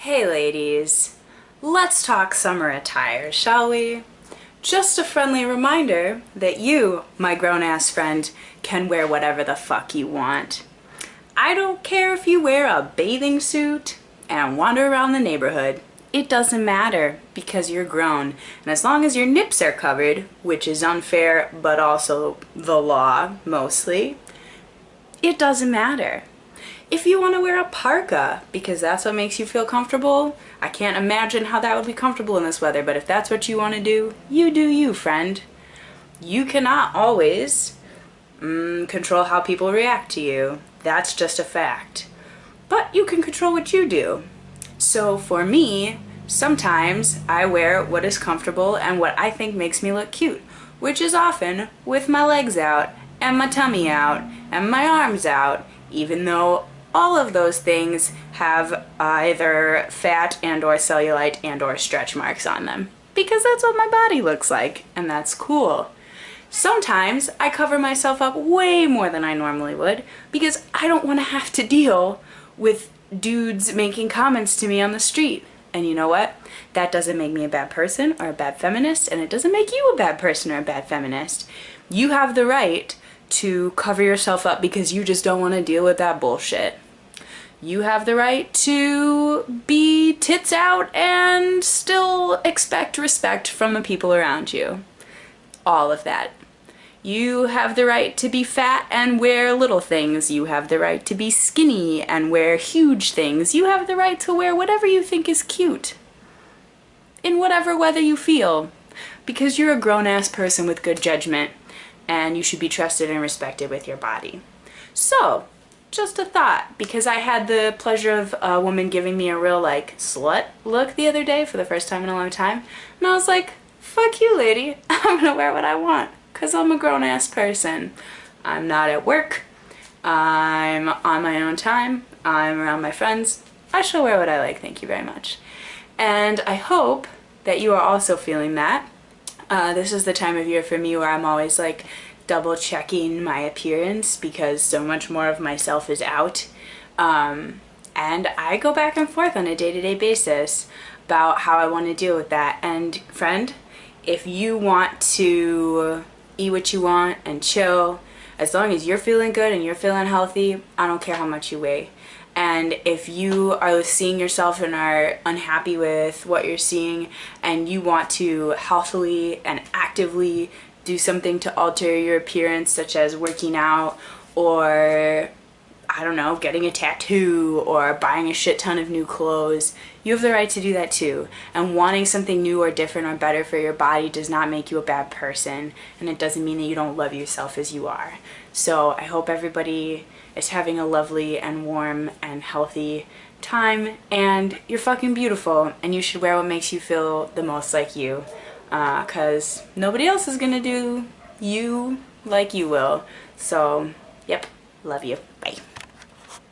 Hey ladies, let's talk summer attire, shall we? Just a friendly reminder that you, my grown-ass friend, can wear whatever the fuck you want. I don't care if you wear a bathing suit and wander around the neighborhood. It doesn't matter because you're grown. And as long as your nips are covered, which is unfair but also the law mostly, it doesn't matter. If you want to wear a parka because that's what makes you feel comfortable, I can't imagine how that would be comfortable in this weather, but if that's what you want to do you, friend. You cannot always control how people react to you. That's just a fact. But you can control what you do. So for me, sometimes I wear what is comfortable and what I think makes me look cute, which is often with my legs out and my tummy out and my arms out, even though all of those things have either fat and or cellulite and or stretch marks on them. Because that's what my body looks like, and that's cool. Sometimes I cover myself up way more than I normally would because I don't want to have to deal with dudes making comments to me on the street. And you know what? That doesn't make me a bad person or a bad feminist, and it doesn't make you a bad person or a bad feminist. You have the right to cover yourself up because you just don't want to deal with that bullshit. You have the right to be tits out and still expect respect from the people around you. All of that. You have the right to be fat and wear little things. You have the right to be skinny and wear huge things. You have the right to wear whatever you think is cute. In whatever weather you feel. Because you're a grown-ass person with good judgment. And you should be trusted and respected with your body. So, just a thought, because I had the pleasure of a woman giving me a real, slut look the other day for the first time in a long time, and I was like, fuck you, lady, I'm gonna wear what I want, because I'm a grown-ass person. I'm not at work, I'm on my own time, I'm around my friends, I shall wear what I like, thank you very much. And I hope that you are also feeling that. This is the time of year for me where I'm always double checking my appearance because so much more of myself is out. And I go back and forth on a day-to-day basis about how I want to deal with that. And friend, if you want to eat what you want and chill, as long as you're feeling good and you're feeling healthy, I don't care how much you weigh. And if you are seeing yourself and are unhappy with what you're seeing and you want to healthily and actively do something to alter your appearance, such as working out or, I don't know, getting a tattoo or buying a shit ton of new clothes, you have the right to do that too. And wanting something new or different or better for your body does not make you a bad person, and it doesn't mean that you don't love yourself as you are. So I hope everybody is having a lovely and warm and healthy time, and you're fucking beautiful, and you should wear what makes you feel the most like you, because nobody else is gonna do you like you will. So, yep, love you. Bye.